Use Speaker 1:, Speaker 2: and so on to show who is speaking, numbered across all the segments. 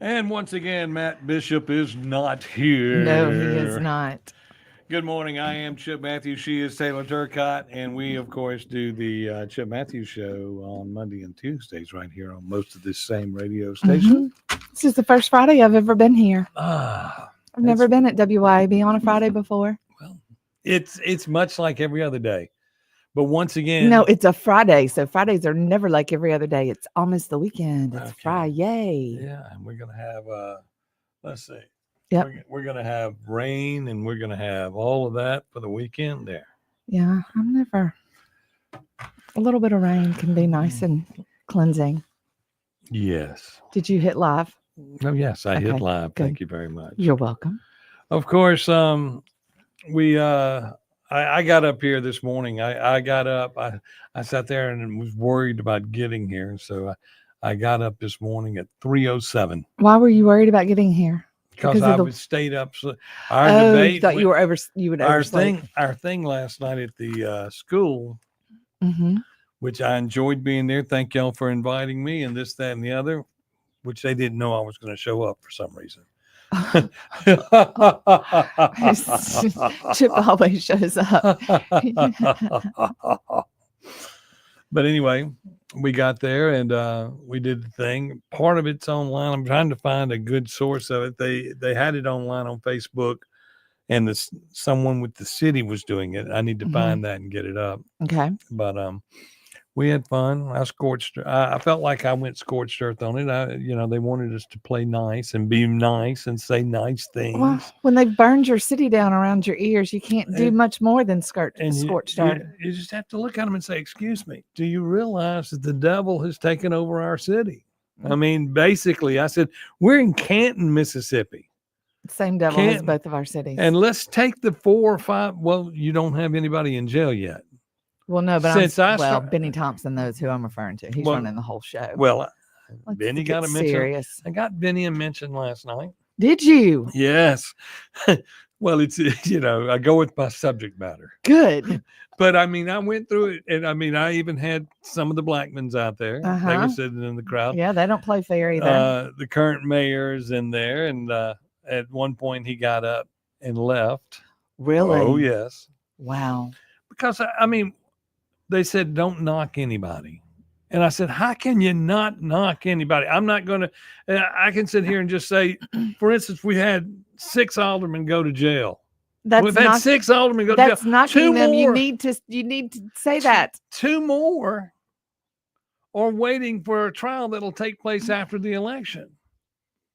Speaker 1: And once again, Matt Bishop is not
Speaker 2: No, he is
Speaker 1: here.
Speaker 2: not.
Speaker 1: Good morning. I am Chip Matthews. She is Taylor Turcotte. And we, of course, do the Chip Matthews show on Monday and Tuesdays right here on most of this same radio
Speaker 2: hmm
Speaker 1: station.
Speaker 2: This is the first Friday I've ever been here.
Speaker 1: Ah,
Speaker 2: I've never been at WYAB on a Friday before.
Speaker 1: well, it's much like every other day. But once again,
Speaker 2: No, it's a Friday, so Fridays are never like every other day. It's almost the weekend. It's Friday.
Speaker 1: Yeah, and we're gonna have let's see.
Speaker 2: Yep.
Speaker 1: We're gonna have rain and we're gonna have all of that for the weekend there.
Speaker 2: Yeah, I'm never. A little bit of rain can be nice and cleansing.
Speaker 1: Yes.
Speaker 2: Did you hit live?
Speaker 1: Oh yes, I hit
Speaker 2: Okay,
Speaker 1: live.
Speaker 2: good.
Speaker 1: Thank you very much.
Speaker 2: You're welcome.
Speaker 1: Of course, I got up here this morning. I got up. I sat there and was worried about getting here, so I got up this morning at 3:07
Speaker 2: Why were you worried about getting here?
Speaker 1: because I was stayed up. So our
Speaker 2: You
Speaker 1: debate,
Speaker 2: thought you would oversleep.
Speaker 1: our thing last night at the school,
Speaker 2: Mm-hmm.
Speaker 1: which I enjoyed being there. Thank y'all for inviting me, and this, that, and the other, which they didn't know I was going to show up for some reason.
Speaker 2: Chip always shows up.
Speaker 1: But anyway, we got there and we did the thing. Part of it's online. I'm trying to find a good source of it. They had it online on Facebook, and someone with the city was doing it. I need to find that and get it up.
Speaker 2: Okay.
Speaker 1: But we had fun. I felt like I went scorched earth on it. They wanted us to play nice and be nice and say nice things.
Speaker 2: Well, when they've burned your city down around your ears, you can't do much more than scorched earth.
Speaker 1: You just have to look at them and say, "Excuse me, do you realize that the devil has taken over our city?" I mean, basically, I said, we're in Canton, Mississippi.
Speaker 2: Same devil as both of our cities.
Speaker 1: And let's take the 4 or 5. Well, you don't have anybody in jail yet.
Speaker 2: Well, no, but Benny Thompson knows who I'm referring to. He's running the whole show.
Speaker 1: Well, Benny got a mention.
Speaker 2: Serious.
Speaker 1: I got Benny a mention last night.
Speaker 2: Did you?
Speaker 1: Yes. Well, it's, I go with my subject matter.
Speaker 2: Good.
Speaker 1: But I mean, I went through it, and I mean, I even had some of the Blackmans out there. They were sitting in the crowd.
Speaker 2: Yeah, they don't play fair either.
Speaker 1: The current mayor's in there, and at one point he got up and left.
Speaker 2: Really?
Speaker 1: Oh, yes.
Speaker 2: Wow.
Speaker 1: Because, I mean, they said, don't knock anybody. And I said, how can you not knock anybody? I'm not going to, I can sit here and just say, for instance, we had 6 aldermen go to jail. We've had 6 aldermen go to jail.
Speaker 2: That's knocking them. You need to say that.
Speaker 1: 2 more are waiting for a trial that'll take place after the election.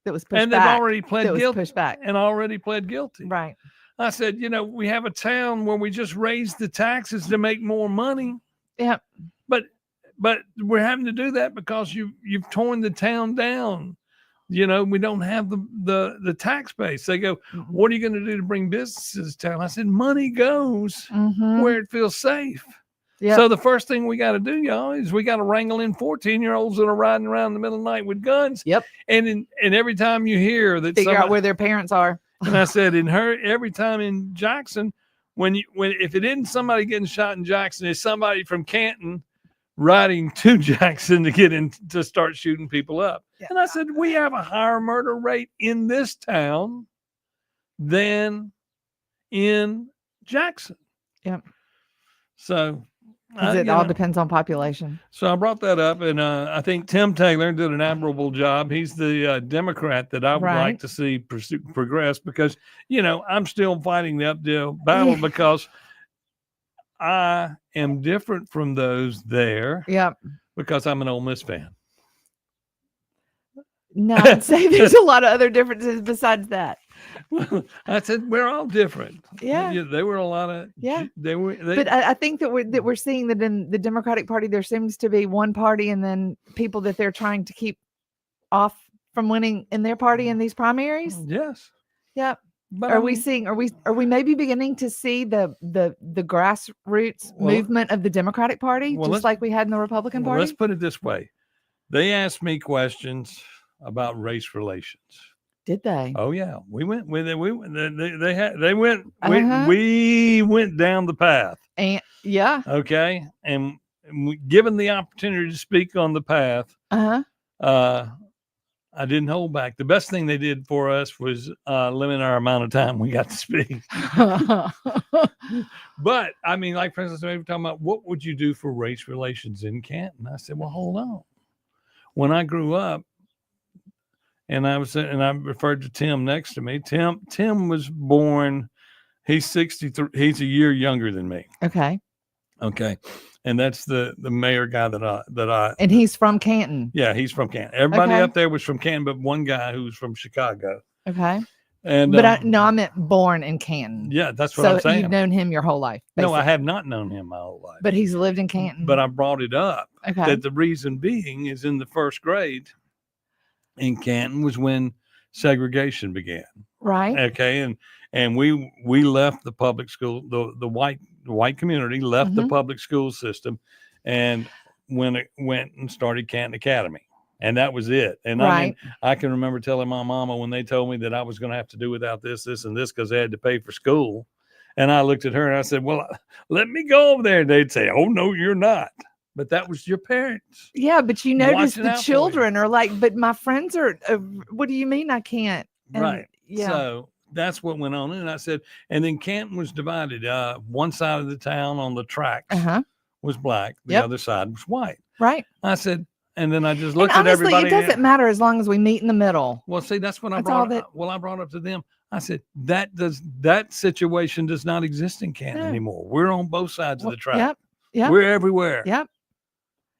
Speaker 2: That was pushed back.
Speaker 1: And they've already pled guilty.
Speaker 2: Pushed back.
Speaker 1: And already pled guilty.
Speaker 2: Right.
Speaker 1: I said, we have a town where we just raised the taxes to make more money.
Speaker 2: Yep.
Speaker 1: But we're having to do that because you've torn the town down. We don't have the tax base. They go, what are you going to do to bring businesses to town? I said, money goes where it feels safe. Yep. So the first thing we got to do, y'all, is we got to wrangle in 14-year-olds that are riding around in the middle of the night with guns.
Speaker 2: Yep.
Speaker 1: And every time you hear that,
Speaker 2: figure out where their parents are.
Speaker 1: And I said, every time in Jackson, if it isn't somebody getting shot in Jackson, it's somebody from Canton riding to Jackson to get in to start shooting people up. Yeah. And I said, we have a higher murder rate in this town than in Jackson.
Speaker 2: Yep.
Speaker 1: So
Speaker 2: it all depends on population.
Speaker 1: So I brought that up, and I think Tim Taylor did an admirable job. He's the Democrat that I would like to see progress because, I'm still fighting the uphill battle because I am different from those there.
Speaker 2: Yep.
Speaker 1: Because I'm an Ole Miss fan.
Speaker 2: No, I'd say there's a lot of other differences besides that.
Speaker 1: Well, I said we're all different.
Speaker 2: Yeah,
Speaker 1: there were a lot of.
Speaker 2: Yeah, but I think that we're seeing that in the Democratic Party there seems to be one party and then people that they're trying to keep off from winning in their party in these primaries.
Speaker 1: Yes.
Speaker 2: Yep. But are we maybe beginning to see the grassroots movement of the Democratic Party just like we had in the Republican Party?
Speaker 1: Let's put it this way: they asked me questions about race relations.
Speaker 2: Did they?
Speaker 1: Oh yeah, we went with it. We went down the path.
Speaker 2: And yeah.
Speaker 1: Okay, and given the opportunity to speak on the path, I didn't hold back. The best thing they did for us was limit our amount of time we got to speak. But I mean, like for instance, they were talking about what would you do for race relations in Canton? I said, well, hold on. When I grew up, and I referred to Tim next to me. Tim was born. He's 63. He's a year younger than me.
Speaker 2: Okay.
Speaker 1: Okay. And that's the mayor guy that I
Speaker 2: and he's from Canton.
Speaker 1: Yeah, he's from Canton. Everybody
Speaker 2: Okay.
Speaker 1: up there was from Canton, but one guy who's from Chicago.
Speaker 2: Okay.
Speaker 1: And
Speaker 2: but I meant born in Canton.
Speaker 1: Yeah, that's what I'm saying.
Speaker 2: So you've known him your whole life.
Speaker 1: Basically. No, I have not known him my whole life.
Speaker 2: But he's lived in Canton.
Speaker 1: But I brought it up.
Speaker 2: Okay.
Speaker 1: That the reason being is in the first grade in Canton was when segregation began.
Speaker 2: Right.
Speaker 1: Okay. And we left the public school, the white community left the public school system, and went and started Canton Academy. And that was it. And I mean, I can remember telling my mama when they told me that I was going to have to do without this, and this, because they had to pay for school. And I looked at her and I said, well, let me go over there. And they'd say, oh, no, you're not. But that was your parents.
Speaker 2: Yeah, but you notice the children are like, but my friends are, what do you mean I can't? And,
Speaker 1: right.
Speaker 2: Yeah.
Speaker 1: So that's what went on. And I said, and then Canton was divided. One side of the town on the tracks was black. The other side was white.
Speaker 2: Right.
Speaker 1: I said, and then I just looked
Speaker 2: at
Speaker 1: honestly, everybody.
Speaker 2: It doesn't matter as long as we meet in the middle.
Speaker 1: Well, see, that's when I brought up to them. I said, that situation does not exist in Canton anymore. We're on both sides of the track.
Speaker 2: Yep. Yep.
Speaker 1: We're everywhere.
Speaker 2: Yep.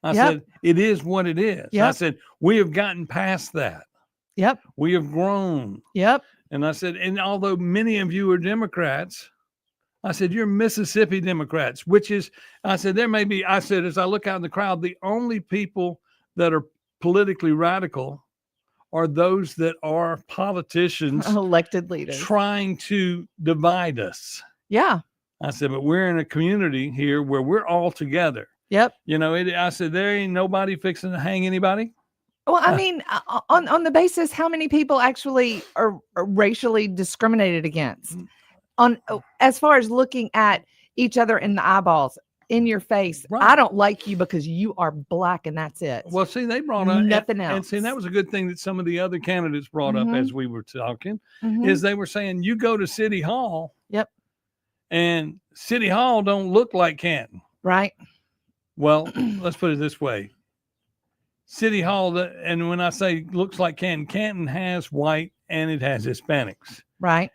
Speaker 1: I said, it is what it is.
Speaker 2: Yep.
Speaker 1: I said, we have gotten past that.
Speaker 2: Yep.
Speaker 1: We have grown.
Speaker 2: Yep.
Speaker 1: And I said, and although many of you are Democrats, I said, you're Mississippi Democrats, which is, I said, there may be, I said, as I look out in the crowd, the only people that are politically radical are those that are politicians,
Speaker 2: elected leaders,
Speaker 1: trying to divide us.
Speaker 2: Yeah.
Speaker 1: I said, but we're in a community here where we're all together.
Speaker 2: Yep.
Speaker 1: You know, I said, there ain't nobody fixing to hang anybody.
Speaker 2: Well, I mean, on the basis, how many people actually are racially discriminated against? As far as looking at each other in the eyeballs, in your face, I don't like you because you are black, and that's it.
Speaker 1: Well, see, they brought up
Speaker 2: nothing else.
Speaker 1: And see, that was a good thing that some of the other candidates brought up as we were talking, is they were saying, you go to City Hall.
Speaker 2: Yep.
Speaker 1: And City Hall don't look like Canton.
Speaker 2: Right.
Speaker 1: Well, let's put it this way. City Hall, and when I say looks like Canton, Canton has white and it has Hispanics.
Speaker 2: Right.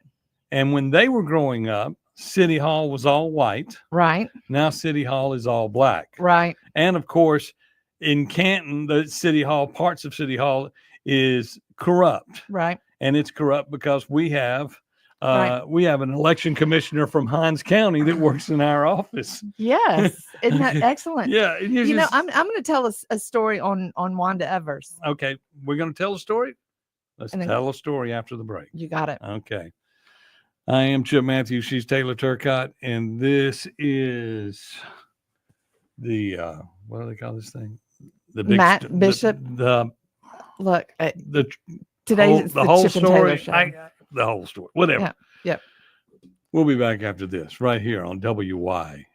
Speaker 1: And when they were growing up, City Hall was all white.
Speaker 2: Right.
Speaker 1: Now City Hall is all black.
Speaker 2: Right.
Speaker 1: And of course, in Canton, the City Hall, parts of City Hall is corrupt.
Speaker 2: Right.
Speaker 1: And it's corrupt because we have an election commissioner from Hines County that works in our office.
Speaker 2: Yes. Isn't that excellent?
Speaker 1: Yeah.
Speaker 2: You know, I'm going to tell a story on Wanda Evers.
Speaker 1: Okay. We're going to tell a story. Let's tell a story after the break.
Speaker 2: You got it.
Speaker 1: Okay. I am Chip Matthews. She's Taylor Turcottee. And this is the, what do they call this thing? The big
Speaker 2: Matt Bishop. Look, today's the whole Chip
Speaker 1: story.
Speaker 2: And Taylor show.
Speaker 1: The whole story, whatever.
Speaker 2: Yeah. Yep.
Speaker 1: We'll be back after this right here on WYAB.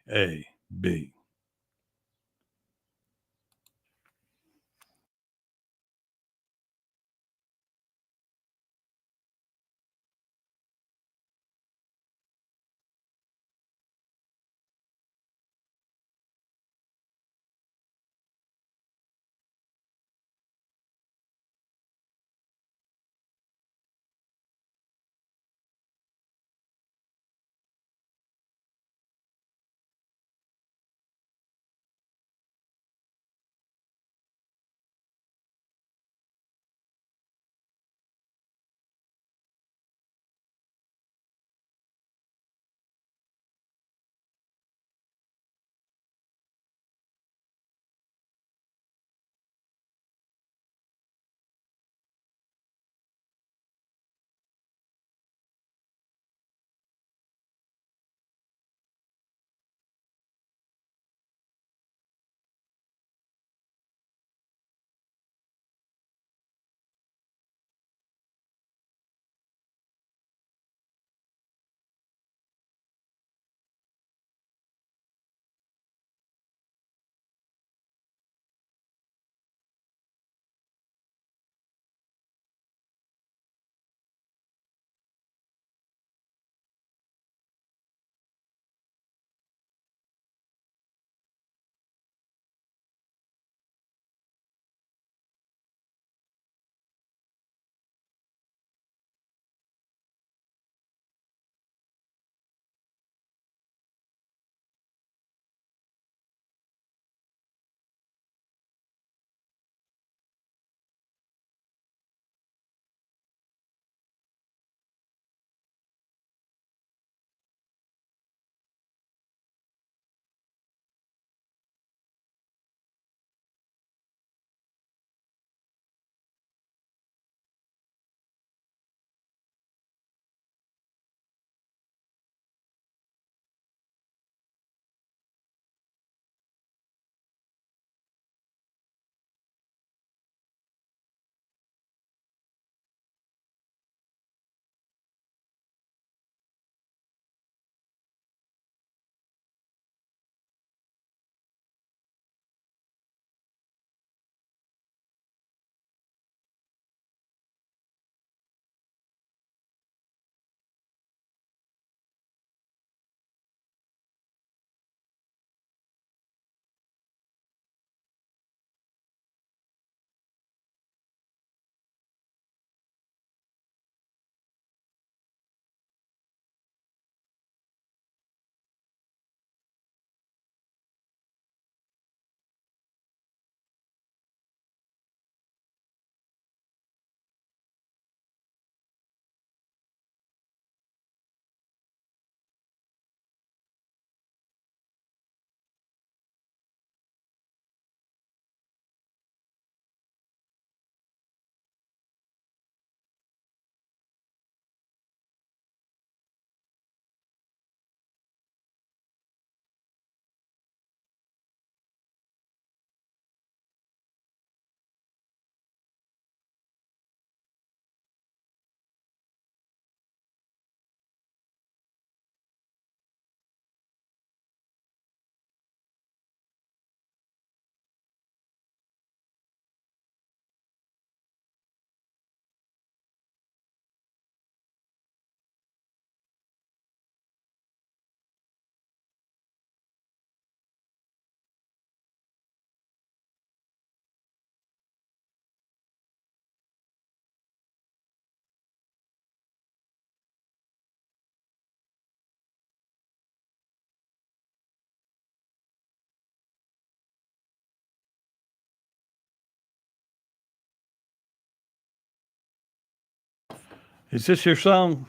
Speaker 1: Is this your song?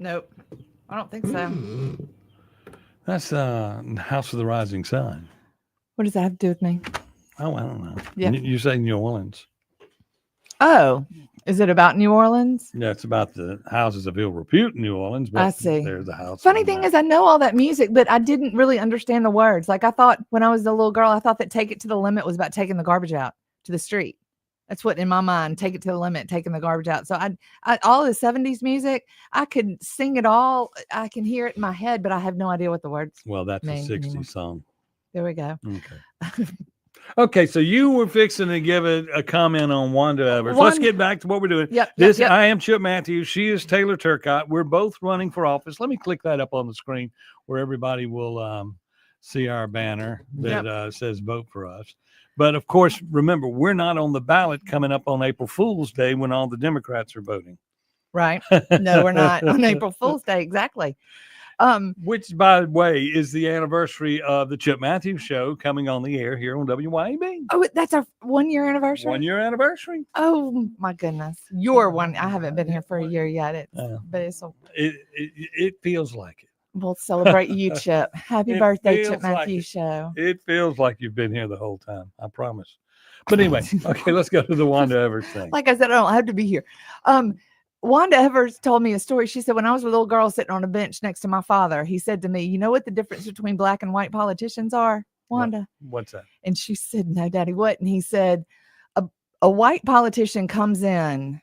Speaker 2: Nope. I don't think so.
Speaker 1: That's House of the Rising Sun.
Speaker 2: What does that have to do with me?
Speaker 1: Oh, I don't know.
Speaker 2: Yeah.
Speaker 1: You say New Orleans.
Speaker 2: Oh, is it about New Orleans?
Speaker 1: Yeah, it's about the houses of ill repute in New Orleans. But
Speaker 2: I see.
Speaker 1: There's the house.
Speaker 2: Funny thing is, I know all that music, but I didn't really understand the words. Like I thought when I was a little girl, I thought that "Take It to the Limit" was about taking the garbage out to the street. That's what in my mind, "Take It to the Limit," taking the garbage out. So I all the 70s music, I could sing it all. I can hear it in my head, but I have no idea what the words.
Speaker 1: Well, that's a
Speaker 2: mean
Speaker 1: 60s
Speaker 2: anymore.
Speaker 1: song.
Speaker 2: There we go.
Speaker 1: Okay. Okay, so you were fixing to give a comment on Wanda Evers. Let's get back to what we're doing.
Speaker 2: Yep.
Speaker 1: I am Chip Matthews. She is Taylor Turcotte. We're both running for office. Let me click that up on the screen where everybody will see our banner that says "Vote for Us." But of course, remember, we're not on the ballot coming up on April Fool's Day when all the Democrats are voting.
Speaker 2: Right. No, we're not on April Fool's Day. Exactly.
Speaker 1: Which, by the way, is the anniversary of the Chip Matthews Show coming on the air here on WYAB.
Speaker 2: Oh, that's our 1 year anniversary.
Speaker 1: 1 year anniversary.
Speaker 2: Oh my goodness, your one. I haven't been here for a year yet. But
Speaker 1: it feels like it.
Speaker 2: We'll celebrate you, Chip. Happy birthday, Chip Matthews Show.
Speaker 1: It feels like you've been here the whole time. I promise. But anyway, okay, let's go to the Wanda Evers thing.
Speaker 2: Like I said, I don't have to be here. Wanda Evers told me a story. She said, when I was a little girl sitting on a bench next to my father, he said to me, "You know what the difference between black and white politicians are, Wanda?"
Speaker 1: What's that? And
Speaker 2: she said, "No, Daddy, what?" And he said, a white politician comes in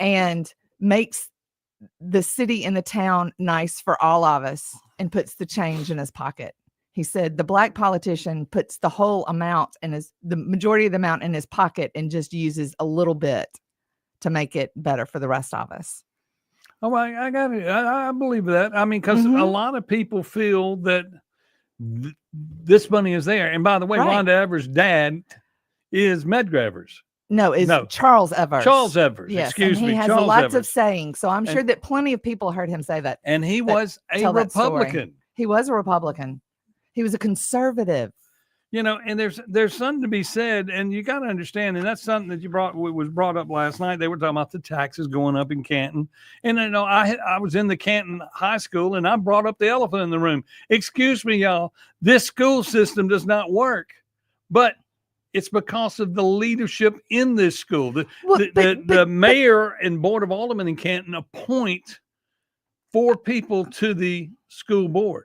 Speaker 2: and makes the city and the town nice for all of us and puts the change in his pocket. He said, the black politician puts the whole amount and the majority of the amount in his pocket and just uses a little bit to make it better for the rest of us.
Speaker 1: Oh, I got it. I believe that. I mean, because a lot of people feel that this money is there. And by the way, Wanda Evers' dad is Medgar Evers.
Speaker 2: No, Charles Evers.
Speaker 1: Charles Evers.
Speaker 2: Yes,
Speaker 1: excuse me.
Speaker 2: He has
Speaker 1: Charles
Speaker 2: lots
Speaker 1: Evers.
Speaker 2: of sayings. So I'm sure that plenty of people heard him say that.
Speaker 1: And he was a Republican.
Speaker 2: He was a Republican. He was a conservative.
Speaker 1: You know, and there's something to be said, and you got to understand, and that's something that was brought up last night. They were talking about the taxes going up in Canton, and you know, I was in the Canton High School, and I brought up the elephant in the room. Excuse me, y'all, this school system does not work, but it's because of the leadership in this school. The mayor and board of aldermen in Canton appoint 4 people to the school board.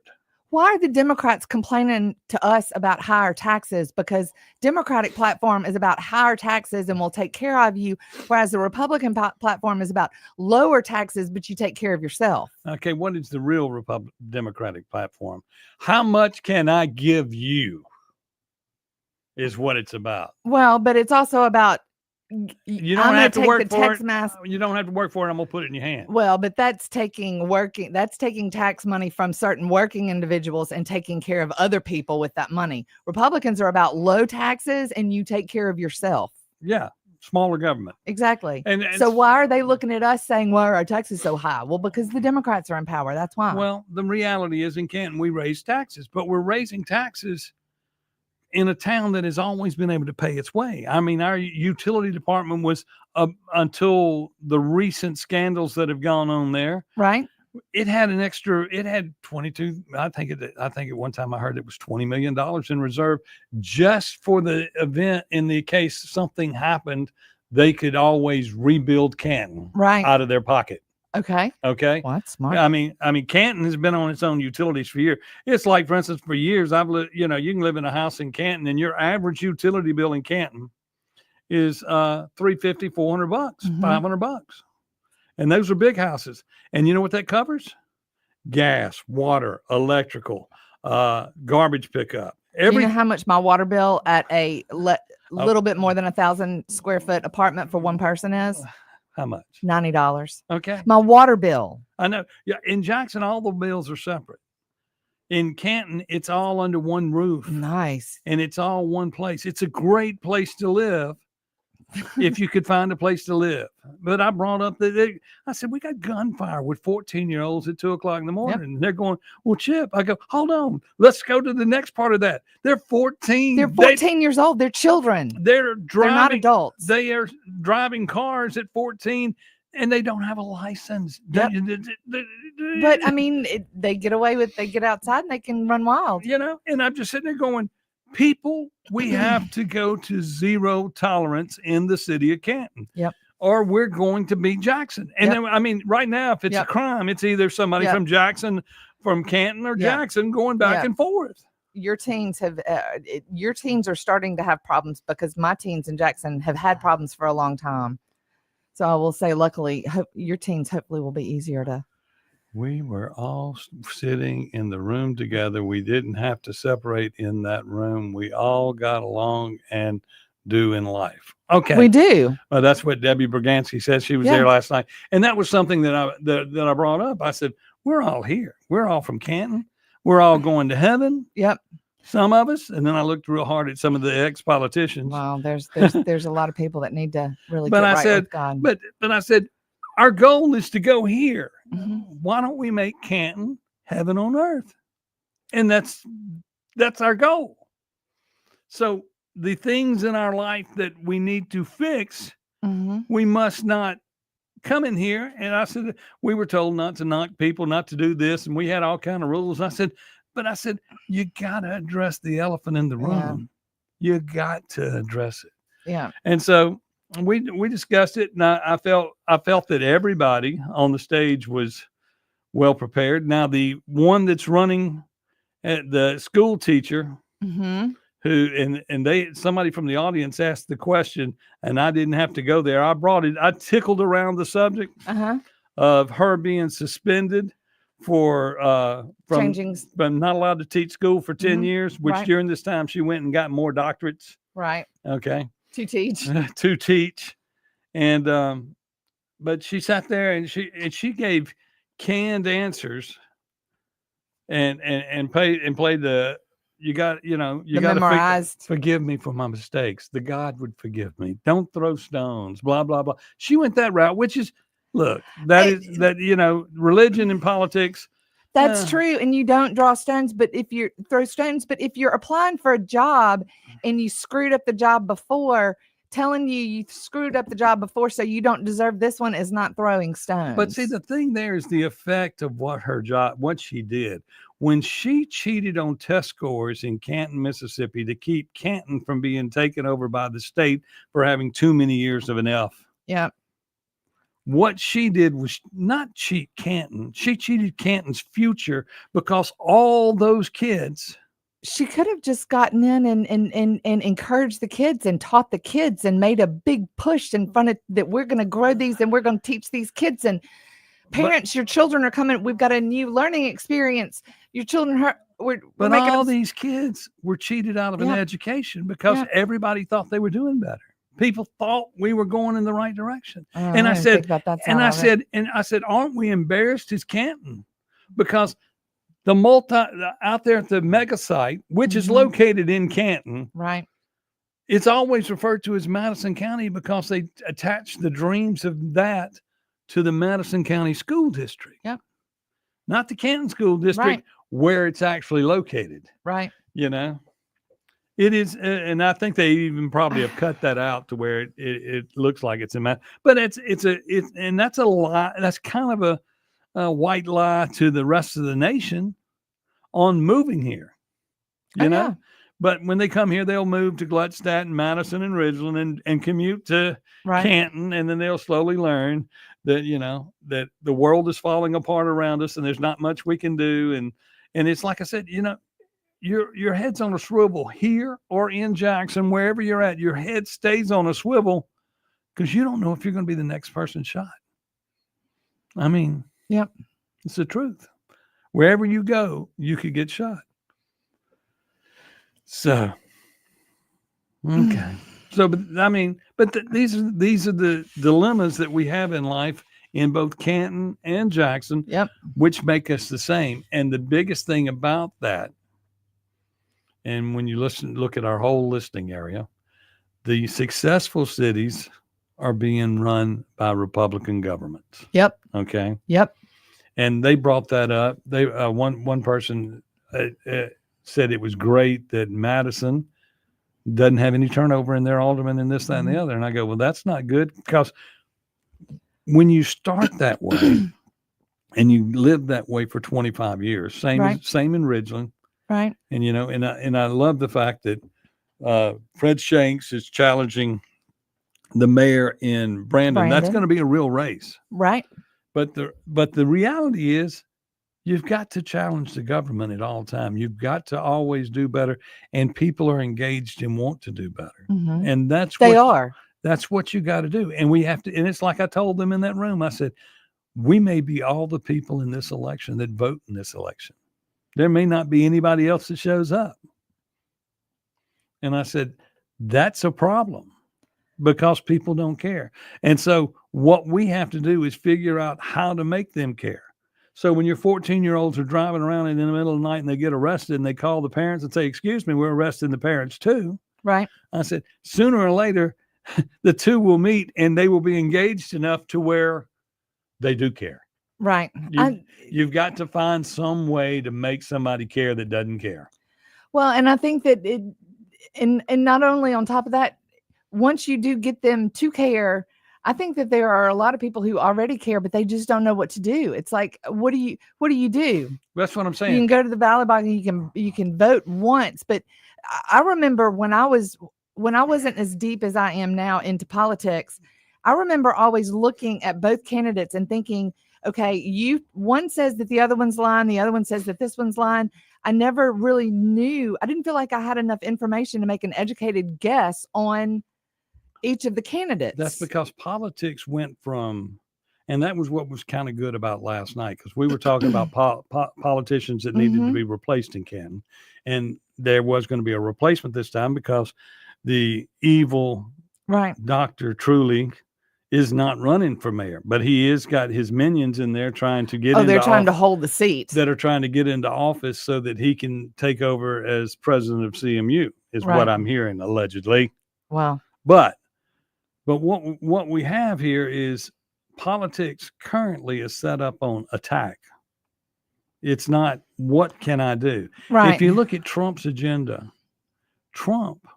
Speaker 2: Why are the Democrats complaining to us about higher taxes? Because Democratic platform is about higher taxes and we'll take care of you, whereas the Republican platform is about lower taxes, but you take care of yourself.
Speaker 1: Okay, what is the real Democratic platform? How much can I give you is what it's about.
Speaker 2: Well, but it's also about
Speaker 1: you don't have to work for it. You don't have to work for it. I'm gonna put it in your hand.
Speaker 2: Well, but that's taking tax money from certain working individuals and taking care of other people with that money. Republicans are about low taxes and you take care of yourself.
Speaker 1: Yeah, smaller government.
Speaker 2: Exactly. And so why are they looking at us saying, "Why are our taxes so high?" Well, because the Democrats are in power. That's why.
Speaker 1: Well, the reality is in Canton we raise taxes, but we're raising taxes in a town that has always been able to pay its way. I mean, our utility department was until the recent scandals that have gone on there.
Speaker 2: Right.
Speaker 1: It had 22. I think at one time I heard it was $20 million in reserve just for the event. In the case something happened, they could always rebuild Canton out of their pocket.
Speaker 2: Okay.
Speaker 1: Well,
Speaker 2: that's smart.
Speaker 1: I mean, Canton has been on its own utilities for years. It's like, for instance, for years, you can live in a house in Canton and your average utility bill in Canton is $350, $400, $500. And those are big houses. And you know what that covers? Gas, water, electrical, garbage pickup.
Speaker 2: Do you know how much my water bill at a little bit more than 1,000 square foot apartment for one person is?
Speaker 1: How much?
Speaker 2: $90.
Speaker 1: Okay.
Speaker 2: My water bill.
Speaker 1: I know. Yeah. In Jackson, all the bills are separate. In Canton, it's all under one roof.
Speaker 2: Nice.
Speaker 1: And it's all one place. It's a great place to live if you could find a place to live. But I brought up I said, we got gunfire with 14-year-olds at 2:00 in the morning. Yep. And they're going, well, Chip, I go, hold on. Let's go to the next part of that. They're 14.
Speaker 2: They're 14 years old. They're children.
Speaker 1: They're
Speaker 2: not adults.
Speaker 1: They are driving cars at 14 and they don't have a license.
Speaker 2: Yep. But I mean, they get outside and they can run wild.
Speaker 1: You know, and I'm just sitting there going, people, we have to go to zero tolerance in the city of Canton.
Speaker 2: Yep.
Speaker 1: Or we're going to beat Jackson. And then, I mean, right now, if it's a crime, it's either somebody from Jackson, from Canton, or Jackson going back and forth.
Speaker 2: Your teens are starting to have problems, because my teens in Jackson have had problems for a long time. So I will say, luckily, your teens hopefully will be easier to.
Speaker 1: We were all sitting in the room together. We didn't have to separate in that room. We all got along and do in life. Okay.
Speaker 2: We do.
Speaker 1: Well, that's what Debbie Bergansky said. She was there last night. And that was something that I brought up. I said, we're all here. We're all from Canton. We're all going to heaven.
Speaker 2: Yep.
Speaker 1: Some of us. And then I looked real hard at some of the ex-politicians.
Speaker 2: Wow. There's a lot of people that need to really get right with God.
Speaker 1: But I said, our goal is to go here.
Speaker 2: Mm-hmm.
Speaker 1: Why don't we make Canton heaven on earth? And that's our goal. So the things in our life that we need to fix, we must not come in here. And I said, we were told not to knock people, not to do this. And we had all kind of rules. I said, you got to address the elephant in the room. You got to address it.
Speaker 2: Yeah.
Speaker 1: And so we discussed it. And I felt that everybody on the stage was well prepared. Now, the one that's running at the school teacher, who somebody from the audience asked the question, and I didn't have to go there. I tickled around the subject of her being suspended from not allowed to teach school for 10 years, which during this time she went and got more doctorates.
Speaker 2: Right.
Speaker 1: Okay.
Speaker 2: To teach.
Speaker 1: To teach. And but she sat there and she gave canned answers and played the you got to forgive me for my mistakes. The God would forgive me. Don't throw stones, blah, blah, blah. She went that route, which is, look, religion and politics.
Speaker 2: That's true. And you don't throw stones, but if you're applying for a job and you screwed up the job before, telling you screwed up the job before, so you don't deserve this one, is not throwing stones.
Speaker 1: But see, the thing there is the effect of what she did. When she cheated on test scores in Canton, Mississippi, to keep Canton from being taken over by the state for having too many years of an F.
Speaker 2: Yeah.
Speaker 1: What she did was not cheat Canton. She cheated Canton's future, because all those kids.
Speaker 2: She could have just gotten in and encouraged the kids and taught the kids and made a big push in front of that. We're going to grow these and we're going to teach these kids, and parents, your children are coming. We've got a new learning experience. Your children
Speaker 1: But all these kids were cheated out of an education because everybody thought they were doing better. People thought we were going in the right direction. And I said, aren't we embarrassed as Canton? Because out there at the mega site, which is located in Canton,
Speaker 2: right?
Speaker 1: It's always referred to as Madison County because they attach the dreams of that to the Madison County School District.
Speaker 2: Yep.
Speaker 1: Not the Canton School District, where it's actually located.
Speaker 2: Right.
Speaker 1: You know, it is. And I think they even probably have cut that out to where it looks like it's in Madison. But and that's a lie. That's kind of a white lie to the rest of the nation on moving here. You know? Yeah. But when they come here, they'll move to Gluckstadt and Madison and Ridgeland and commute to Canton, and then they'll slowly learn that, that the world is falling apart around us and there's not much we can do. And it's like I said, your head's on a swivel here or in Jackson, wherever you're at, your head stays on a swivel because you don't know if you're going to be the next person shot. I mean,
Speaker 2: yep,
Speaker 1: it's the truth. Wherever you go, you could get shot. So, okay. So, but I mean, these are the dilemmas that we have in life in both Canton and Jackson, which make us the same. And the biggest thing about that, and when you look at our whole listing area, the successful cities are being run by Republican governments.
Speaker 2: Yep.
Speaker 1: Okay.
Speaker 2: Yep.
Speaker 1: And they brought that up. They one person said it was great that Madison doesn't have any turnover in their aldermen and this, that, and the other. And I go, well, that's not good because when you start that way and you live that way for 25 years,
Speaker 2: Right.
Speaker 1: same in Ridgeland,
Speaker 2: Right.
Speaker 1: and I love the fact that Fred Shanks is challenging the mayor in Brandon. That's going to be a real race.
Speaker 2: Right.
Speaker 1: But the reality is you've got to challenge the government at all time. You've got to always do better, and people are engaged and want to do better.
Speaker 2: Mm-hmm.
Speaker 1: And that's what you got to do. And we have to, and it's like I told them in that room, I said, we may be all the people in this election that vote in this election. There may not be anybody else that shows up. And I said, that's a problem because people don't care. And so what we have to do is figure out how to make them care. So when your 14-year-olds are driving around in the middle of the night and they get arrested and they call the parents and say, excuse me, we're arresting the parents too.
Speaker 2: Right.
Speaker 1: I said, sooner or later, the two will meet and they will be engaged enough to where they do care.
Speaker 2: Right.
Speaker 1: You've got to find some way to make somebody care that doesn't care.
Speaker 2: Well, and I think that and not only on top of that, once you do get them to care, I think that there are a lot of people who already care, but they just don't know what to do. It's like, what do you do?
Speaker 1: That's what I'm saying.
Speaker 2: You can go to the ballot box and you can vote once. But I remember when I wasn't as deep as I am now into politics, I remember always looking at both candidates and thinking, okay, one says that the other one's lying, the other one says that this one's lying. I never really knew. I didn't feel like I had enough information to make an educated guess on each of the candidates.
Speaker 1: That's because politics went from, and that was what was kind of good about last night, because we were talking about politicians that needed to be replaced in Canton, and there was going to be a replacement this time because the evil Dr. Truly is not running for mayor, but he has got his minions in there trying to get
Speaker 2: they're trying to hold the seat,
Speaker 1: that are trying to get into office so that he can take over as president of CMU is what I'm hearing, allegedly.
Speaker 2: Wow.
Speaker 1: But what we have here is politics currently is set up on attack. It's not, what can I do?
Speaker 2: Right.
Speaker 1: If you look at Trump's agenda, Trump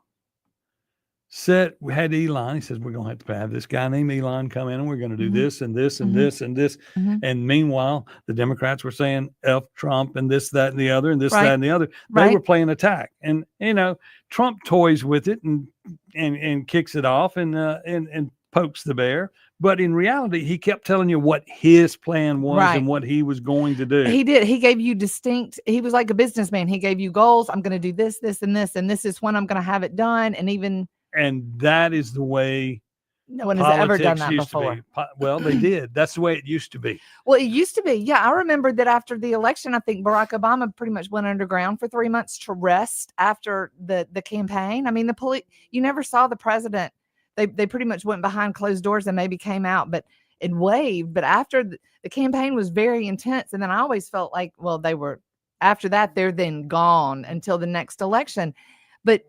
Speaker 1: had Elon. He says, we're going to have to have this guy named Elon come in and we're going to do this and this and this and this. And meanwhile, the Democrats were saying F Trump and this, that, and the other, and this, that, and the other. They were playing attack. And, Trump toys with it and kicks it off and pokes the bear. But in reality, he kept telling you what his plan was and what he was going to do.
Speaker 2: He did. He gave you he was like a businessman. He gave you goals. I'm going to do this, this, and this, and this is when I'm going to have it done.
Speaker 1: And that is the way
Speaker 2: no one has ever done that before.
Speaker 1: Well, they did. That's the way it used to be.
Speaker 2: Well, it used to be. Yeah. I remember that after the election, I think Barack Obama pretty much went underground for 3 months to rest after the campaign. I mean, you never saw the president. They pretty much went behind closed doors and maybe came out and waved. But after the campaign was very intense. And then I always felt like, well, after that, they're then gone until the next election. But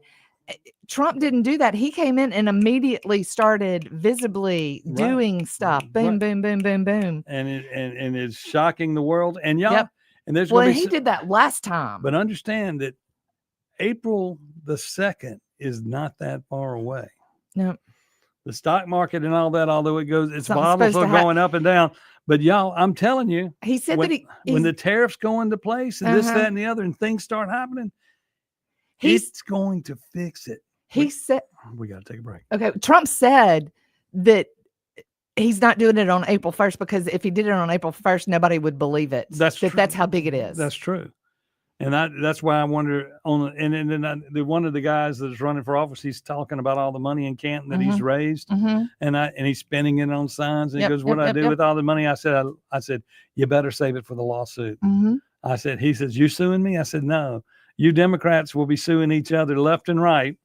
Speaker 2: Trump didn't do that. He came in and immediately started visibly doing stuff. Boom, boom, boom, boom, boom.
Speaker 1: And it's shocking the world. And y'all, and there's
Speaker 2: he did that last time.
Speaker 1: But understand that April the 2nd is not that far away.
Speaker 2: No.
Speaker 1: The stock market and all that, although it's volatile going up and down. But y'all, I'm telling you,
Speaker 2: he said
Speaker 1: when the tariffs go into place and this, that, and the other, and things start happening, it's going to fix it.
Speaker 2: He said,
Speaker 1: we got to take a break.
Speaker 2: Okay. Trump said that he's not doing it on April 1st because if he did it on April 1st, nobody would believe it. That's how big it is.
Speaker 1: That's true. And that's why I wonder one of the guys that's running for office, he's talking about all the money in Canton that he's raised, and he's spending it on signs. And he goes, "What do I do with all the money?" I said, "You better save it for the lawsuit." He says, "You suing me?" I said, "No, you Democrats will be suing each other left and right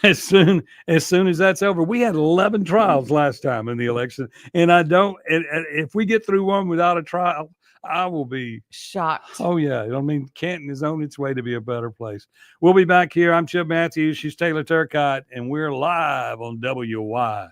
Speaker 1: as soon as that's over." We had 11 trials last time in the election, and if we get through one without a trial, I will be
Speaker 2: shocked.
Speaker 1: Oh, yeah. I mean, Canton is on its way to be a better place. We'll be back here. I'm Chip Matthews. She's Taylor Turcotte, and we're live on WYAB.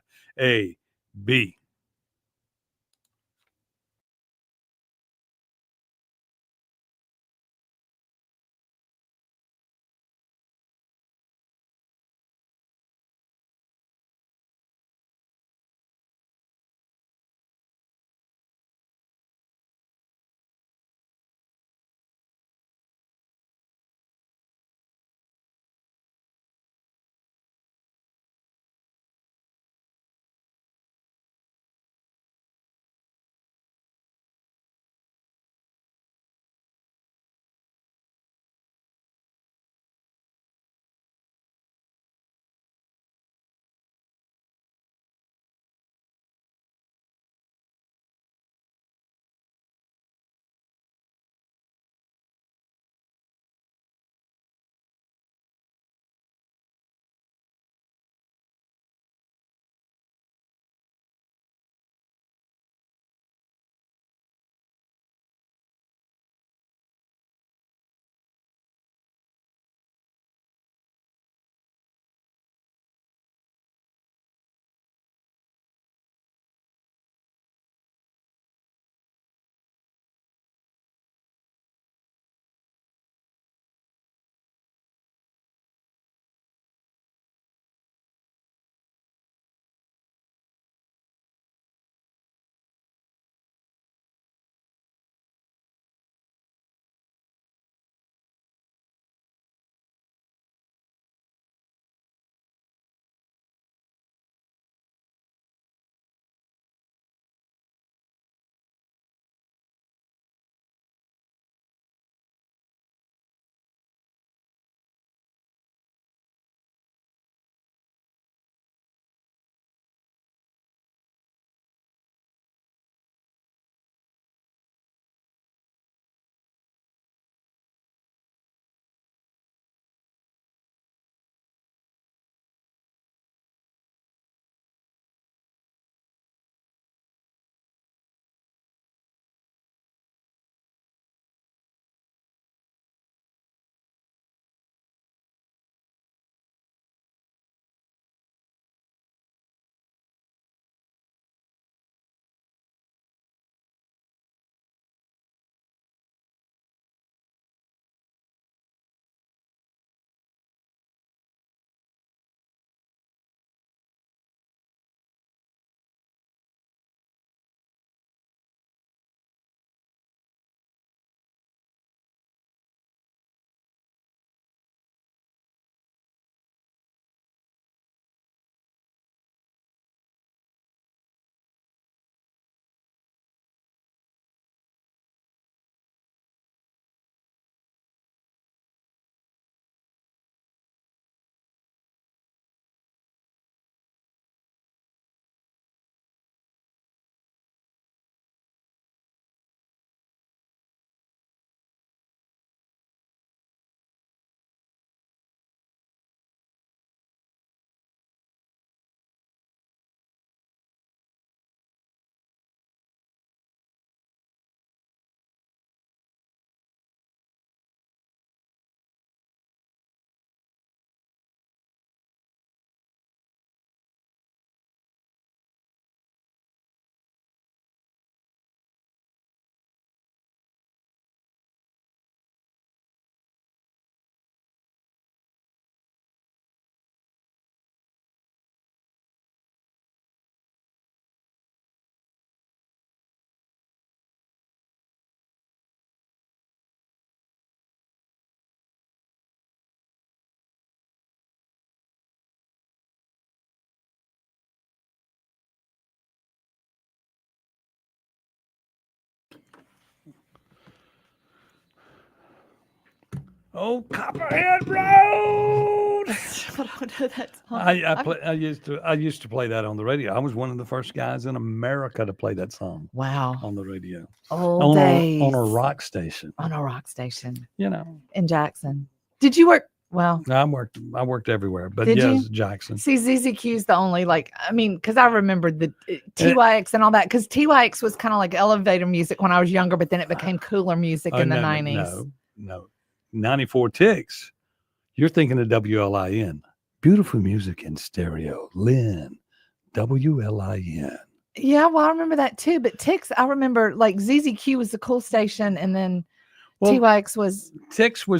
Speaker 1: Oh, Copperhead Road.
Speaker 2: I don't know that song.
Speaker 1: I used to play that on the radio. I was one of the first guys in America to play that song
Speaker 2: Wow.
Speaker 1: on the radio.
Speaker 2: Old days.
Speaker 1: On a rock station.
Speaker 2: On a rock station.
Speaker 1: You know.
Speaker 2: In Jackson. Did you work? Well,
Speaker 1: I worked everywhere, but
Speaker 2: did
Speaker 1: yes,
Speaker 2: you?
Speaker 1: Jackson.
Speaker 2: See, ZZQ's the only because I remember the TYX and all that, because TYX was kind of like elevator music when I was younger, but then it became cooler music in the 90s.
Speaker 1: No. 94 Ticks. You're thinking of WLIN. Beautiful music in stereo. Lynn. WLIN.
Speaker 2: Yeah, well, I remember that too. But Ticks, I remember like ZZQ was the cool station, and then TYX was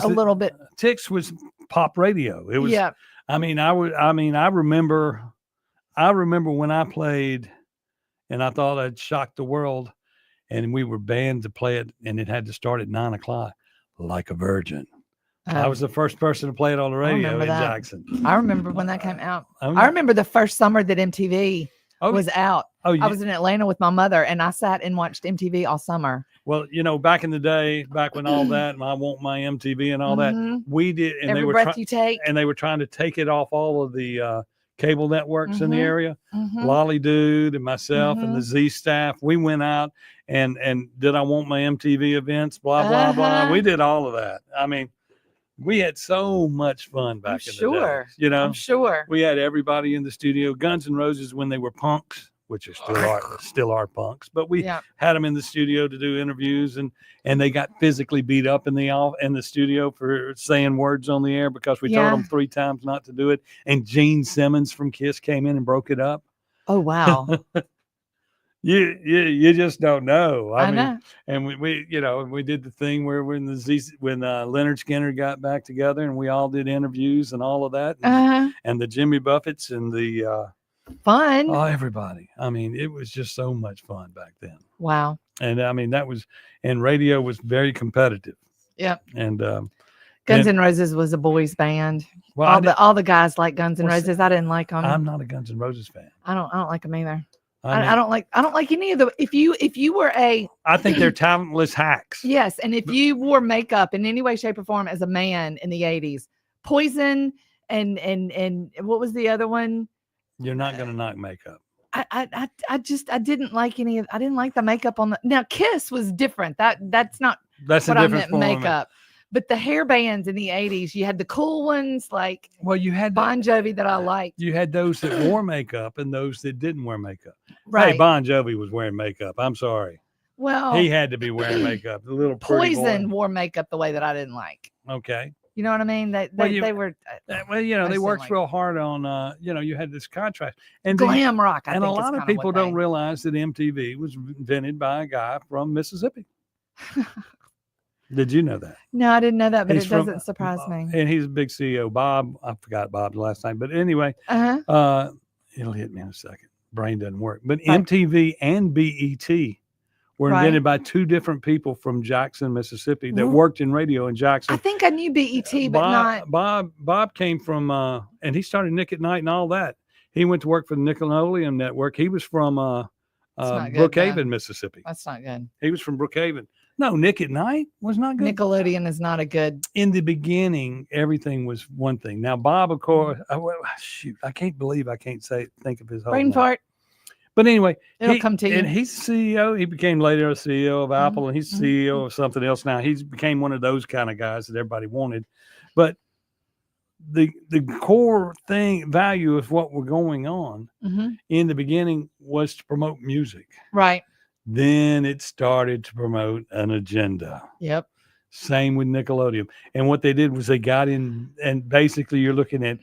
Speaker 2: little bit.
Speaker 1: Ticks was pop radio. It was.
Speaker 2: Yeah.
Speaker 1: I remember when I played, and I thought I'd shocked the world, and we were banned to play it, and it had to start at 9:00. Like a Virgin. I was the first person to play it on the radio in Jackson.
Speaker 2: I remember when that came out. I remember the first summer that MTV was out. I was in Atlanta with my mother, and I sat and watched MTV all summer.
Speaker 1: Well, back in the day, back when all that, and I want my MTV and all that, we did, and
Speaker 2: Every breath you take,
Speaker 1: and they were trying to take it off all of the cable networks in the area. Lolly Dude and myself and the Z staff, we went out and did I want my MTV events, blah blah blah. We did all of that. I mean, we had so much fun back in the day.
Speaker 2: I'm sure
Speaker 1: we had everybody in the studio. Guns N' Roses when they were punks, which are still are punks, but we had them in the studio to do interviews, and they got physically beat up in the studio for saying words on the air because we told them 3 times not to do it. And Gene Simmons from Kiss came in and broke it up.
Speaker 2: Oh wow.
Speaker 1: You just don't know.
Speaker 2: I know.
Speaker 1: And we did the thing where when Leonard Skinner got back together, and we all did interviews and all of that, and the Jimmy Buffetts and the
Speaker 2: fun.
Speaker 1: Oh, everybody. I mean, it was just so much fun back then.
Speaker 2: Wow.
Speaker 1: And I mean, and radio was very competitive.
Speaker 2: Yep.
Speaker 1: And
Speaker 2: Guns N' Roses was a boys band. Well, all the guys like Guns N' Roses. I didn't like them.
Speaker 1: I'm not a Guns N' Roses fan.
Speaker 2: I don't like them either. I don't like any of the. If you were
Speaker 1: I think they're talentless hacks.
Speaker 2: Yes, and if you wore makeup in any way, shape, or form as a man in the 80s, Poison and what was the other one?
Speaker 1: You're not going to knock makeup.
Speaker 2: I didn't like any of. I didn't like the makeup on the. Now Kiss was different. That's not.
Speaker 1: That's
Speaker 2: what
Speaker 1: a
Speaker 2: I
Speaker 1: different
Speaker 2: meant makeup. But the hair bands in the 80s, you had the cool ones like
Speaker 1: you had
Speaker 2: Bon Jovi that I liked.
Speaker 1: You had those that wore makeup and those that didn't wear makeup.
Speaker 2: Right.
Speaker 1: Hey, Bon Jovi was wearing makeup. I'm sorry.
Speaker 2: Well,
Speaker 1: he had to be wearing makeup. The little
Speaker 2: Poison wore makeup the way that I didn't like.
Speaker 1: Okay.
Speaker 2: You know what I mean? They were.
Speaker 1: They worked real hard on. You had this contrast and
Speaker 2: glam rock.
Speaker 1: And a lot of people don't realize that MTV was invented by a guy from Mississippi. Did you know that?
Speaker 2: No, I didn't know that, but it doesn't surprise me.
Speaker 1: And he's a big CEO. Bob, I forgot Bob's last name, but anyway, it'll hit me in a second. Brain doesn't work. But MTV and BET were invented by 2 different people from Jackson, Mississippi that worked in radio in Jackson.
Speaker 2: I think I knew BET, but not.
Speaker 1: Bob came from, and he started Nick at Night and all that. He went to work for the Nickelodeon Network. He was from Brookhaven, Mississippi.
Speaker 2: That's not good.
Speaker 1: He was from Brookhaven. No, Nick at Night was not good.
Speaker 2: Nickelodeon is not a good.
Speaker 1: In the beginning, everything was one thing. Now, Bob, of course, I can't believe I can't think of his whole
Speaker 2: brain fart.
Speaker 1: But anyway,
Speaker 2: it'll come to you.
Speaker 1: And he's CEO. He became later a CEO of Apple, and he's CEO of something else now. He's became one of those kind of guys that everybody wanted. But the core value of what were going on in the beginning was to promote music.
Speaker 2: Right.
Speaker 1: Then it started to promote an agenda.
Speaker 2: Yep.
Speaker 1: Same with Nickelodeon. And what they did was they got in, and basically you're looking at,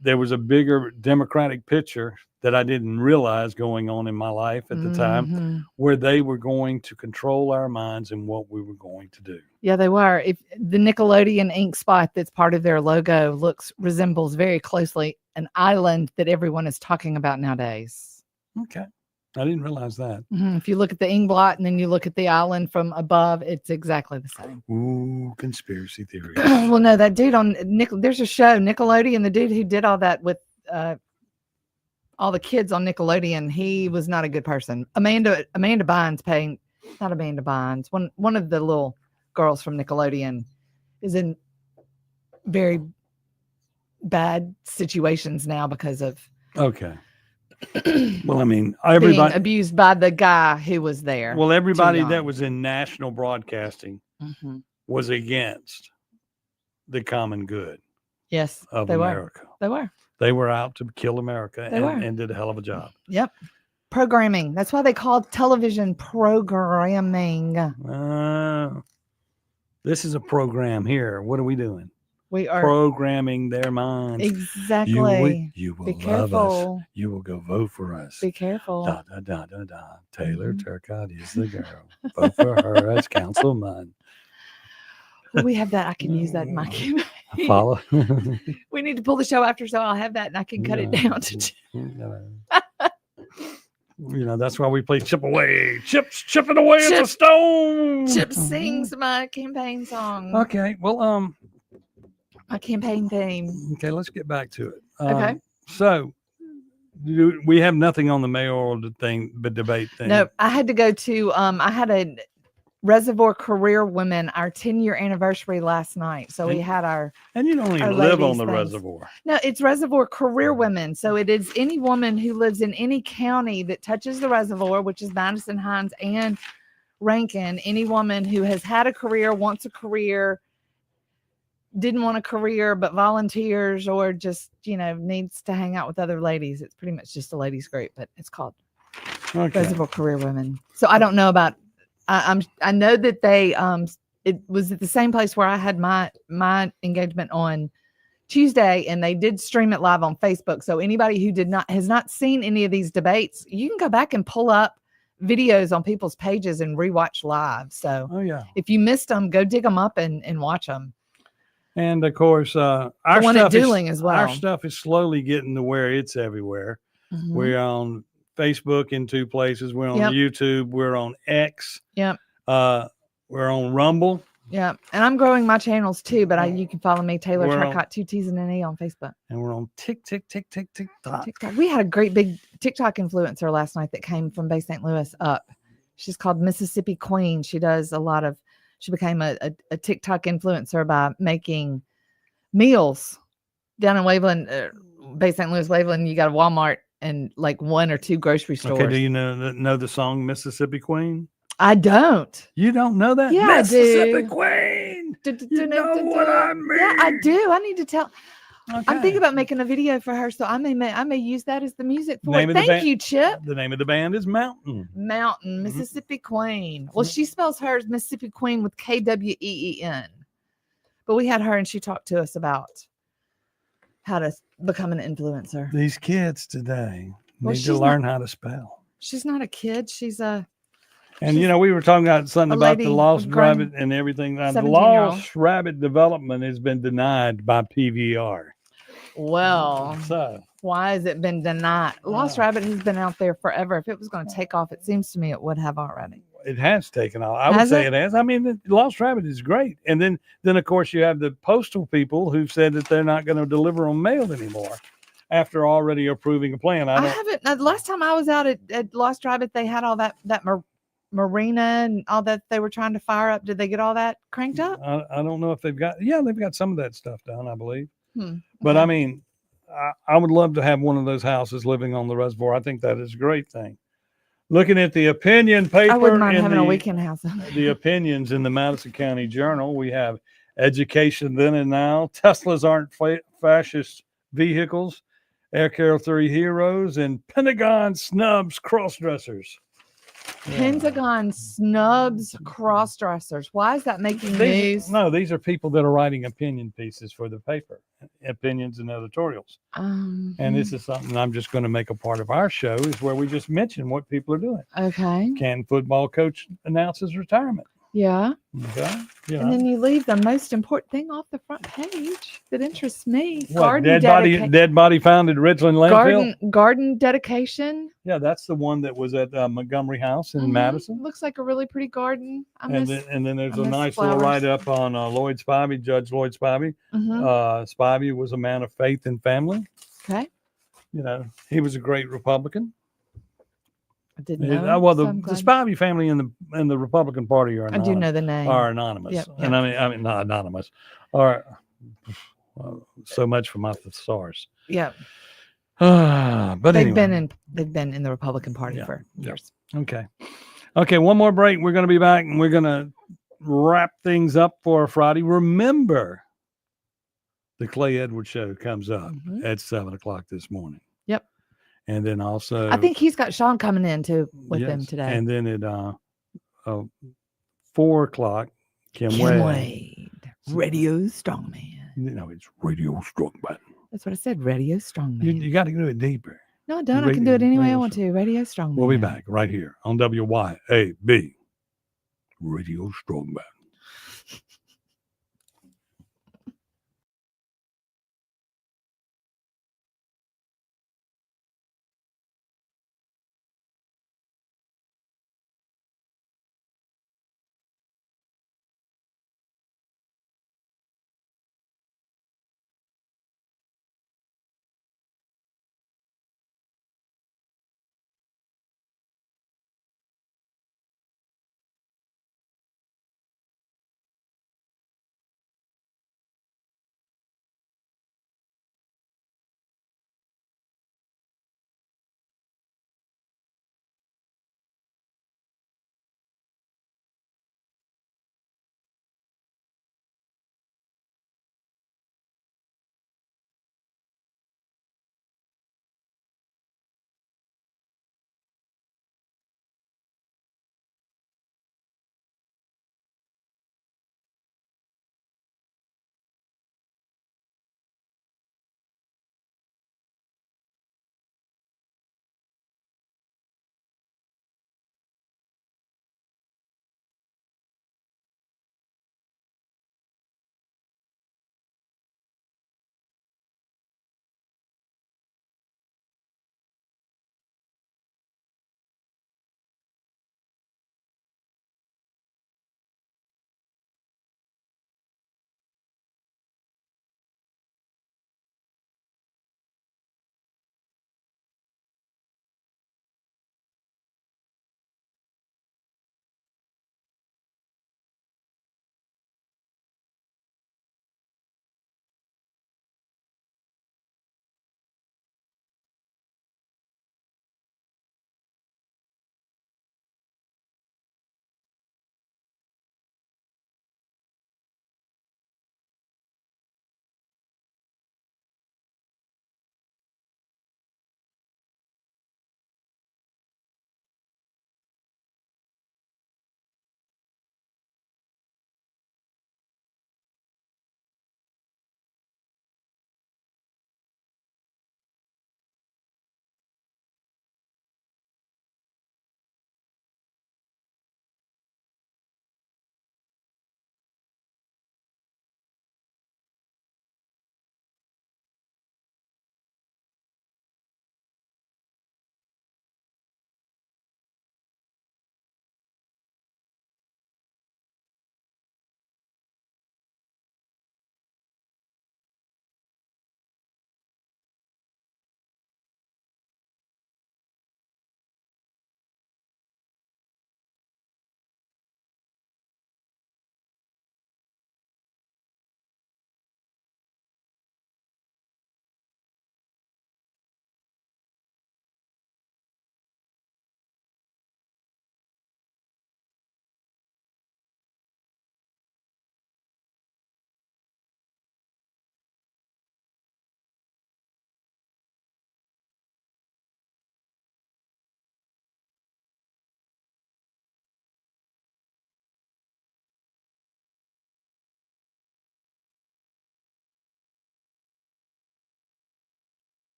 Speaker 1: there was a bigger democratic picture that I didn't realize going on in my life at the time, where they were going to control our minds and what we were going to do.
Speaker 2: Yeah, they were. If the Nickelodeon ink spot that's part of their logo resembles very closely an island that everyone is talking about nowadays.
Speaker 1: Okay. I didn't realize that.
Speaker 2: If you look at the ink blot and then you look at the island from above, it's exactly the same.
Speaker 1: Ooh, conspiracy theory.
Speaker 2: Well, no, that dude on there's a show, Nickelodeon, the dude who did all that with all the kids on Nickelodeon, he was not a good person. Amanda Bynes one of the little girls from Nickelodeon is in very bad situations now because of
Speaker 1: Okay. Well, I mean,
Speaker 2: being
Speaker 1: everybody.
Speaker 2: abused by the guy who was there.
Speaker 1: Well, everybody that
Speaker 2: young.
Speaker 1: was in national broadcasting
Speaker 2: Mhm.
Speaker 1: was against the common good
Speaker 2: Yes,
Speaker 1: of
Speaker 2: they were.
Speaker 1: America.
Speaker 2: They were.
Speaker 1: They were out to kill America
Speaker 2: They were.
Speaker 1: and did a hell of a job.
Speaker 2: Yep. Programming. That's why they call television programming.
Speaker 1: This is a program here. What are we doing?
Speaker 2: We are
Speaker 1: Programming their minds.
Speaker 2: exactly.
Speaker 1: You will
Speaker 2: Be
Speaker 1: love us.
Speaker 2: careful.
Speaker 1: You will go vote for us.
Speaker 2: Be careful.
Speaker 1: Da, da, da, da, da. TaylorTurcottee is the girl. Vote for her as councilman.
Speaker 2: Well, we have that. I can use that in my campaign.
Speaker 1: Follow.
Speaker 2: We need to pull the show after, so I'll have that and I can cut it down to
Speaker 1: That's why we play Chip Away. Chips chipping away at the stone.
Speaker 2: Chip sings my campaign song.
Speaker 1: Okay. Well,
Speaker 2: my campaign theme.
Speaker 1: Okay, let's get back to it.
Speaker 2: Okay.
Speaker 1: So we have nothing on the mayoral thing, but debate thing.
Speaker 2: No, I had to go to I had a Reservoir Career Women, our 10-year anniversary last night. So we had our
Speaker 1: and you don't even live on the reservoir.
Speaker 2: No, it's Reservoir Career Women. So it is any woman who lives in any county that touches the reservoir, which is Madison, Hinds, and Rankin. Any woman who has had a career, wants a career, didn't want a career, but volunteers or just, needs to hang out with other ladies. It's pretty much just a ladies group, but it's called Reservoir Career Women. So I don't know about, I know that they, it was at the same place where I had my engagement on Tuesday, and they did stream it live on Facebook. So anybody who has not seen any of these debates, you can go back and pull up videos on people's pages and rewatch live. So if you missed them, go dig them up and watch them.
Speaker 1: And of course, our stuff is slowly getting to where it's everywhere. Mm-hmm. We're on Facebook in 2 places. We're on YouTube. We're on X.
Speaker 2: Yep.
Speaker 1: We're on Rumble.
Speaker 2: Yeah. And I'm growing my channels too, but you can follow me, TaylorTurcottee, 2 T's and an E on Facebook.
Speaker 1: And we're on TikTok.
Speaker 2: We had a great big TikTok influencer last night that came from Bay St. Louis up. She's called Mississippi Queen. She became a TikTok influencer by making meals down in Waveland, Bay St. Louis, Waveland. You got a Walmart and like 1 or 2 grocery stores.
Speaker 1: Okay, do you know the song Mississippi Queen?
Speaker 2: I don't.
Speaker 1: You don't know that?
Speaker 2: Yeah,
Speaker 1: Mississippi
Speaker 2: I do.
Speaker 1: Queen. You know what I mean?
Speaker 2: Yeah, I do. I need to tell.
Speaker 1: Okay.
Speaker 2: I'm thinking about making a video for her, so I may use that as the music for it. Thank you, Chip.
Speaker 1: The name of the band is Mountain.
Speaker 2: Mississippi Queen. Well, she spells hers Mississippi Queen with Kween. But we had her, and she talked to us about how to become an influencer.
Speaker 1: These kids today need to learn how to spell.
Speaker 2: She's not a kid. She's a.
Speaker 1: And we were talking about something about the lost rabbit and everything. The lost rabbit development has been denied by PVR.
Speaker 2: Well, so why has it been denied? Lost rabbit has been out there forever. If it was going to take off, it seems to me it would have already.
Speaker 1: It has taken off. I would say it has. I mean, the lost rabbit is great. And then of course you have the postal people who've said that they're not going to deliver on mail anymore after already approving a plan. I haven't.
Speaker 2: The last time I was out at Lost Rabbit, they had all that marina and all that they were trying to fire up. Did they get all that cranked up?
Speaker 1: I don't know if they've got some of that stuff done, I believe. But I mean, I would love to have one of those houses living on the reservoir. I think that is a great thing. Looking at the opinion paper,
Speaker 2: I wouldn't mind having a weekend house.
Speaker 1: The opinions in the Madison County Journal, we have education then and now. Teslas aren't fascist vehicles. Air Carrier 3 heroes, and Pentagon snubs crossdressers.
Speaker 2: Pentagon snubs crossdressers. Why is that making news?
Speaker 1: No, these are people that are writing opinion pieces for the paper, opinions and editorials. And this is something I'm just going to make a part of our show, is where we just mention what people are doing.
Speaker 2: Okay.
Speaker 1: Canton football coach announces retirement.
Speaker 2: Yeah.
Speaker 1: Okay.
Speaker 2: And then you leave the most important thing off the front page that interests me.
Speaker 1: What, dead body found at Ridgeland landfill?
Speaker 2: Garden dedication.
Speaker 1: Yeah, that's the one that was at Montgomery House in Madison.
Speaker 2: Looks like a really pretty garden.
Speaker 1: And then there's a nice little write-up on Lloyd Spivey, Judge Lloyd Spivey. Spivey was a man of faith and family.
Speaker 2: Okay.
Speaker 1: He was a great Republican.
Speaker 2: I didn't know.
Speaker 1: Well, the Spivey family in the Republican Party are anonymous.
Speaker 2: I do know the name.
Speaker 1: Are anonymous.
Speaker 2: Yep.
Speaker 1: And I mean not anonymous. Are So much for my thesaurus.
Speaker 2: Yeah.
Speaker 1: But
Speaker 2: They've
Speaker 1: anyway.
Speaker 2: been in the Republican Party
Speaker 1: Yeah,
Speaker 2: for years.
Speaker 1: Okay. Okay, one more break. We're going to be back and we're going to wrap things up for Friday. Remember, the Clay Edwards show comes up at 7:00 this morning.
Speaker 2: Yep.
Speaker 1: And then also,
Speaker 2: I think he's got Sean coming in too with him today.
Speaker 1: And then at 4:00, Kim Wade.
Speaker 2: Radio Strongman.
Speaker 1: No, it's Radio Strongman.
Speaker 2: That's what I said. Radio Strongman.
Speaker 1: You got to do it deeper.
Speaker 2: No, I don't. I can do it any way I want to. Radio Strongman.
Speaker 1: We'll be back right here on WYAB. Radio Strongman.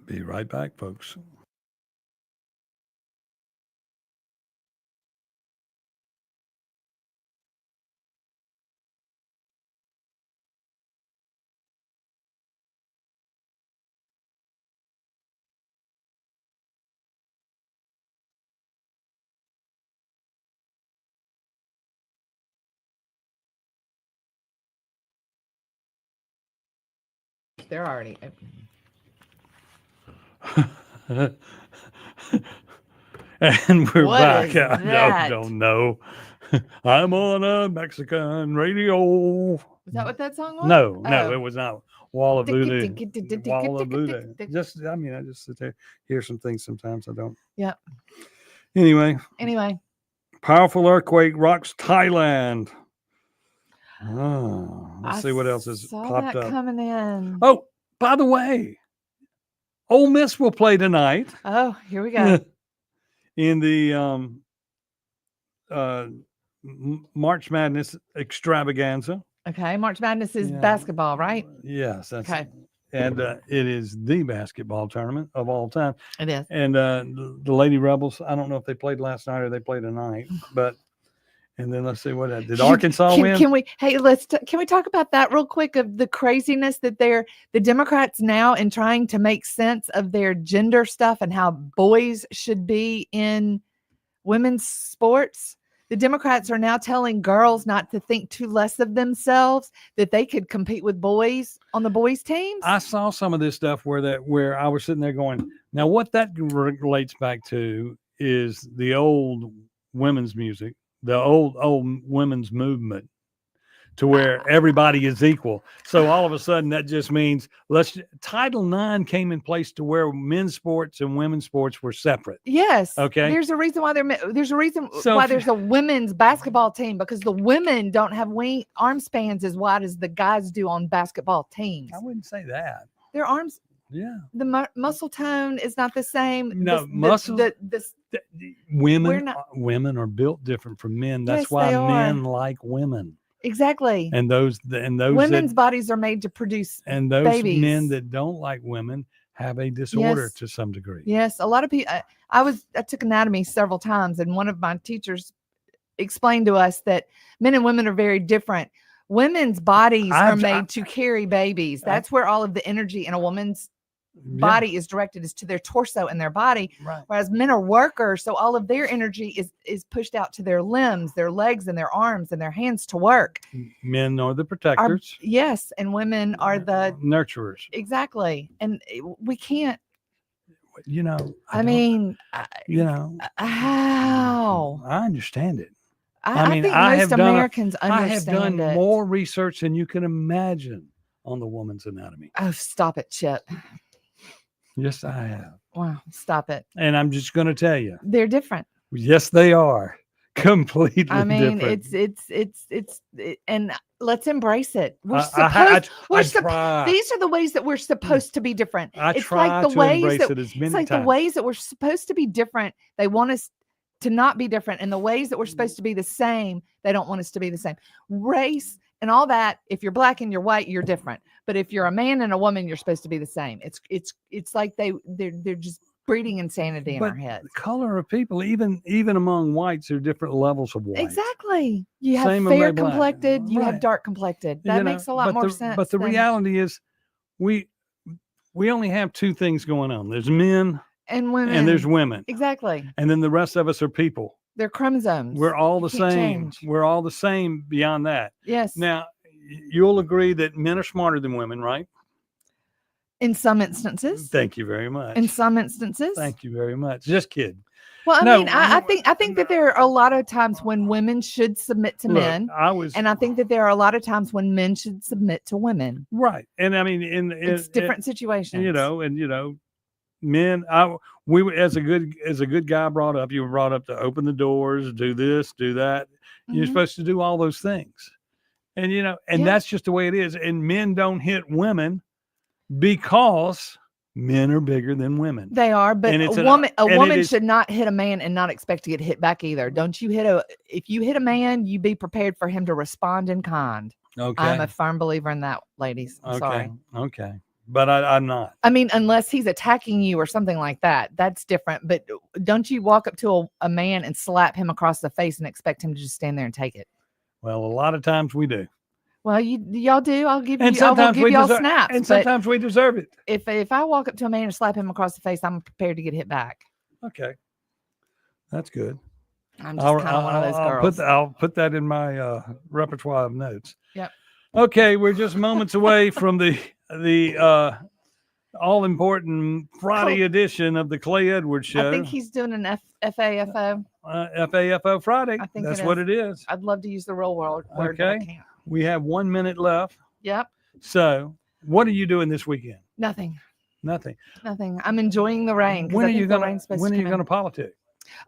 Speaker 1: Be right back, folks.
Speaker 2: They're already open.
Speaker 1: And we're
Speaker 2: What
Speaker 1: back.
Speaker 2: is
Speaker 1: I
Speaker 2: that?
Speaker 1: don't know. I'm on a Mexican radio.
Speaker 2: Is that what that song was?
Speaker 1: No,
Speaker 2: Oh.
Speaker 1: it was not. Wall of Voodoo. Wall of Voodoo. Just, I mean, I just sit there, hear some things sometimes. I don't.
Speaker 2: Yep.
Speaker 1: Anyway, powerful earthquake rocks Thailand. Oh, let's see what else has popped up.
Speaker 2: Coming in.
Speaker 1: Oh, by the way, Ole Miss will play tonight.
Speaker 2: Oh, here we go.
Speaker 1: In the March Madness extravaganza.
Speaker 2: Okay, March Madness is basketball, right?
Speaker 1: Yes, that's okay. And it is the basketball tournament of all time.
Speaker 2: It is.
Speaker 1: And the Lady Rebels, I don't know if they played last night or they played tonight, but and then let's see what did Arkansas win?
Speaker 2: Can we? Hey, can we talk about that real quick? Of the craziness that the Democrats now in trying to make sense of their gender stuff and how boys should be in women's sports. The Democrats are now telling girls not to think too less of themselves, that they could compete with boys on the boys' teams.
Speaker 1: I saw some of this stuff where I was sitting there going, now what that relates back to is the old women's music, the old women's movement, to where everybody is equal. So all of a sudden that just means Title IX came in place to where men's sports and women's sports were separate.
Speaker 2: Yes.
Speaker 1: Okay.
Speaker 2: There's a reason why why there's a women's basketball team, because the women don't have arm spans as wide as the guys do on basketball teams.
Speaker 1: I wouldn't say that.
Speaker 2: Their arms.
Speaker 1: Yeah.
Speaker 2: The muscle tone is not the same.
Speaker 1: No, women are built different from men. That's why men like women.
Speaker 2: Exactly.
Speaker 1: And those
Speaker 2: women's bodies are made to produce
Speaker 1: and those
Speaker 2: babies.
Speaker 1: Men that don't like women have a disorder to some degree.
Speaker 2: Yes, a lot of people. I took anatomy several times, and one of my teachers explained to us that men and women are very different. Women's bodies are made to carry babies. That's where all of the energy in a woman's body is directed, is to their torso and their body,
Speaker 1: right.
Speaker 2: Whereas men are workers, so all of their energy is pushed out to their limbs, their legs and their arms and their hands to work.
Speaker 1: Men are the protectors.
Speaker 2: Yes, and women are the
Speaker 1: nurturers.
Speaker 2: Exactly. And we can't,
Speaker 1: I mean,
Speaker 2: how
Speaker 1: I understand it.
Speaker 2: I think most Americans understand
Speaker 1: I have done more research than you can imagine on the woman's anatomy.
Speaker 2: Oh, stop it, Chip.
Speaker 1: Yes, I have.
Speaker 2: Wow, stop it.
Speaker 1: And I'm just going to tell you.
Speaker 2: They're different.
Speaker 1: Yes, they are. Completely different.
Speaker 2: It's and let's embrace it. We're
Speaker 1: supposed
Speaker 2: these are the ways that we're supposed to be different.
Speaker 1: It's like the ways
Speaker 2: that we're supposed to be different. They want us to not be different. And the ways that we're supposed to be the same, they don't want us to be the same. Race and all that, if you're black and you're white, you're different. But if you're a man and a woman, you're supposed to be the same. It's like they're just breeding insanity in our heads.
Speaker 1: The color of people, even among whites, there are different levels of white.
Speaker 2: Exactly. You have fair complected, you have dark complected. That makes a lot more sense.
Speaker 1: But the reality is, we only have two things going on. There's men
Speaker 2: and women,
Speaker 1: and there's women.
Speaker 2: Exactly.
Speaker 1: And then the rest of us are people.
Speaker 2: They're chromosomes.
Speaker 1: We're all the same. We're all the same beyond that.
Speaker 2: Yes.
Speaker 1: Now, you'll agree that men are smarter than women, right?
Speaker 2: In some instances.
Speaker 1: Thank you very much.
Speaker 2: In some instances.
Speaker 1: Thank you very much. Just kidding.
Speaker 2: Well, I think that there are a lot of times when women should submit to men. And I think that there are a lot of times when men should submit to women.
Speaker 1: Right. And I mean,
Speaker 2: it's different situations.
Speaker 1: Men, we as a good guy you were brought up to open the doors, do this, do that. Mm-hmm. You're supposed to do all those things. And that's just the way it is. And men don't hit women because men are bigger than women.
Speaker 2: They are, but a woman should not hit a man and not expect to get hit back either. Don't you if you hit a man, you be prepared for him to respond in kind.
Speaker 1: Okay.
Speaker 2: I'm a firm believer in that, ladies. I'm sorry.
Speaker 1: Okay. But I'm not.
Speaker 2: I mean, unless he's attacking you or something like that, that's different. But don't you walk up to a man and slap him across the face and expect him to just stand there and take it?
Speaker 1: Well, a lot of times we do.
Speaker 2: Well, y'all do. I'll give
Speaker 1: and
Speaker 2: you. I'll give y'all snaps.
Speaker 1: And sometimes we deserve it.
Speaker 2: If I walk up to a man and slap him across the face, I'm prepared to get hit back.
Speaker 1: Okay, that's good.
Speaker 2: I'm just kind of one of those girls.
Speaker 1: I'll put that in my repertoire of notes.
Speaker 2: Yep.
Speaker 1: Okay, we're just moments away from the all important Friday
Speaker 2: Cool.
Speaker 1: edition of the Clay Edwards Show.
Speaker 2: I think he's doing an FAFO.
Speaker 1: FAFO Friday.
Speaker 2: I think
Speaker 1: That's
Speaker 2: it
Speaker 1: what
Speaker 2: is.
Speaker 1: it is.
Speaker 2: I'd love to use the real word, but I
Speaker 1: Okay.
Speaker 2: can't.
Speaker 1: We have 1 minute left.
Speaker 2: Yep.
Speaker 1: So, what are you doing this weekend?
Speaker 2: Nothing.
Speaker 1: Nothing.
Speaker 2: I'm enjoying the rain.
Speaker 1: When are you
Speaker 2: going
Speaker 1: going to politic?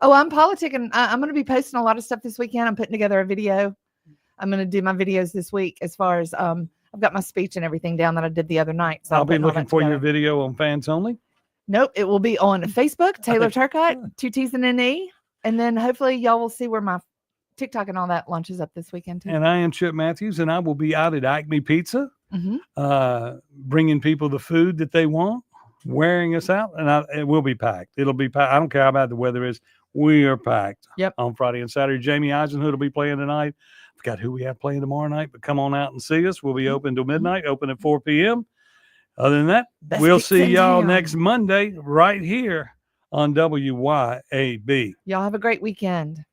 Speaker 2: Oh, I'm politicking. I'm going to be posting a lot of stuff this weekend. I'm putting together a video. I'm going to do my videos this week as far as I've got my speech and everything down that I did the other night. So
Speaker 1: I'll be
Speaker 2: putting all
Speaker 1: looking
Speaker 2: that
Speaker 1: for your
Speaker 2: together.
Speaker 1: video on Fans Only.
Speaker 2: Nope, it will be on Facebook, Taylor Turcotte, 2 T's and an E. And then hopefully y'all will see where my TikTok and all that launches up this weekend too.
Speaker 1: And I am Chip Matthews, and I will be out at Acme Pizza, bringing people the food that they want, wearing us out, and it will be packed. It'll be packed. I don't care how bad the weather is. We are packed.
Speaker 2: Yep.
Speaker 1: On Friday and Saturday. Jamie Eisenhood will be playing tonight. I forgot who we have playing tomorrow night, but come on out and see us. We'll be open till midnight, open at 4 p.m. Other than that, we'll see y'all next Monday right here on WYAB.
Speaker 2: Y'all have a great weekend.